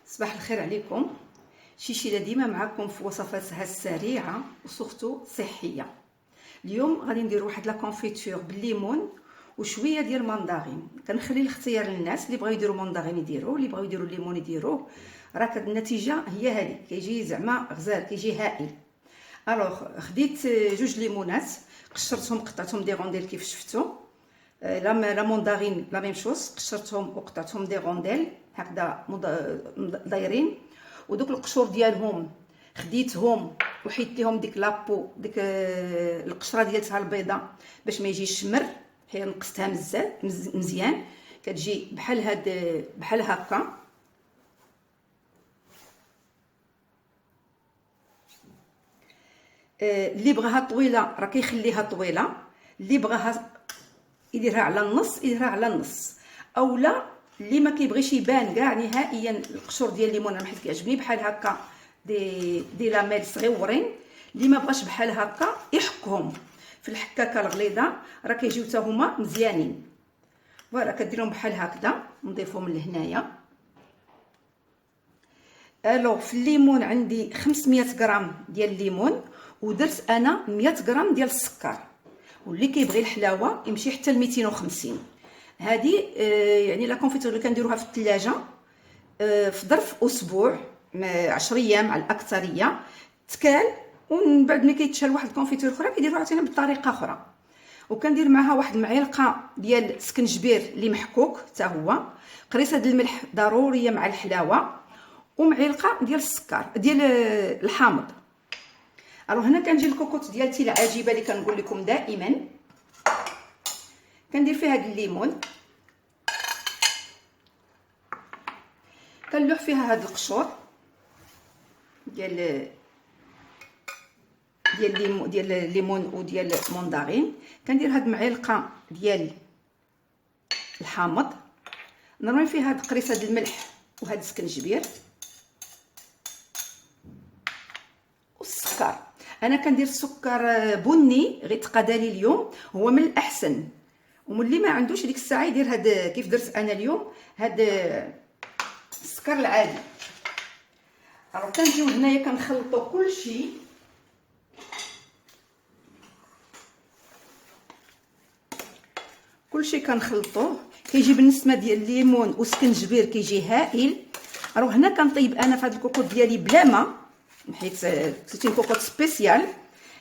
صباح الخير عليكم. شيشيلة ديما معكم في وصفاتها السريعه وسورتو صحيه. اليوم غادي ندير واحد لا كونفيتور بالليمون وشويه ديال ماندارين. كنخلي الاختيار للناس اللي بغاو يديروا ماندارين يديروه، اللي بغاو يديروا الليمون يديروه. راه النتيجه هي هذه، كيجي زعما غزال، كيجي هائل. الوغ خديت جوج ليمونات، قشرتهم قطعتهم دي رونديل كيف شفتوا. لا ماندارين لا ميم شوز، قشرتهم وقطعتهم دي رونديل هكذا دايرين. ودوك القشور ديالهم خديتهم وحيدت لهم ديك لابو، ديك القشره ديالتها البيضاء باش ما يجيش شمر. هي نقصتها مزيان، كتجي بحال هاد بحال هكا. اللي بغاها طويله راه كيخليها طويله، اللي بغاها يديرها على النص يديرها على النص، اولا اللي ما كيبغيش يبان كاع نهائيا القشور ديال الليمون. انا حيت كيعجبني بحال هكا دي لاميل صغيورين، اللي ما بغاش بحال هكا يحكهم في الحكاكه الغليظه، راه كيجيو حتى هما مزيانين. فوالا كديرهم بحال هكذا، نضيفهم لهنايا. الو في الليمون عندي 500 غرام ديال الليمون، ودرت انا 100 غرام ديال السكر، واللي كيبغي الحلاوه يمشي حتى ل 250. هذه يعني لا كونفيتور اللي كنديروها في الثلاجه في ظرف اسبوع 10 ايام على الاكثريه تكال، ومن بعد ملي كيتشال واحد الكونفيتور اخرى كيديروها عاوتاني بطريقه اخرى. وكندير معها واحد المعلقه ديال سكنجبير اللي محكوك حتى هو، قريصه ديال الملح ضروريه مع الحلاوه، ومعلقه ديال السكر ديال الحامض. الو هنا كنجي الكوكوط ديالتي العجيبه اللي كنقول لكم دائما، كندير فيها هاد الليمون، كنلوح فيها هاد القشور ديال الليمون وديال الموندارين. كندير هاد المعلقه ديال الحامض، نرمي فيها هاد قريصه ديال الملح وهاد السكنجبير والسكر. انا كندير السكر بني، غير تقادالي اليوم هو من الاحسن، وملي ما عندوش ديك الساعه يدير هاد كيف درت انا اليوم، هاد السكر العادي. راه كنجيو هنايا كنخلطوا كلشي كنخلطوه، كيجي بالنسبه ديال الليمون والسكنجبير كيجي هائل. راه هنا كنطيب انا في هاد الكوكوط ديالي بلا ما، حيت سيتي كوكوط سبيسيال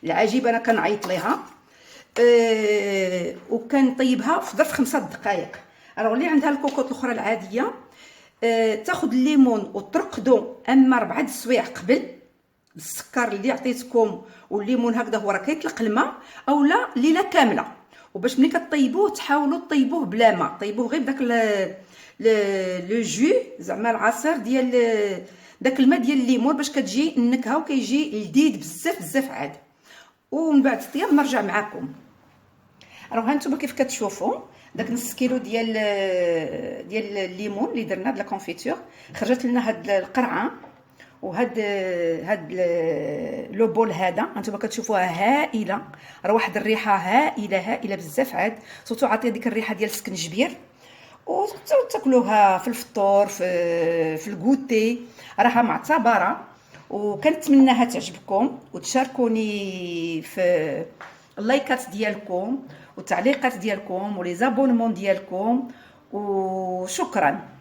العجيبه، انا كنعيط ليها. وكنطيبها في ظرف 5 دقائق. راه اللي عندها الكوكوط الاخرى العاديه تاخذ الليمون وترقدو اما 4 السوايع قبل بالسكر اللي عطيتكم، والليمون هكذا هو راه كيطلق الماء، اولا ليله كامله. وباش ملي كطيبوه تحاولوا طيبوه بلا ماء، طيبوه غير بداك لو جو، زعما العصير ديال داك الماء ديال الليمون، باش كتجي النكهه وكيجي لذيذ بزاف بزاف عاد. ومن بعد الطياب نرجع معكم. راه هانتوما كيف كتشوفوا داك نص كيلو ديال الليمون اللي درنا د لا كونفيتور، خرجت لنا هاد القرعه وهاد لو بول هذا. هانتوما كتشوفوها هائله، راه واحد الريحه هائله بزاف عاد، سورتو عطيه ديك الريحه ديال السكنجبير. وتاكلوها في الفطور في الكوتي، راها معتبره. وكنتمناها تعجبكم وتشاركوني في اللايكات ديالكم والتعليقات ديالكم ولي زابونمون ديالكم، وشكرا.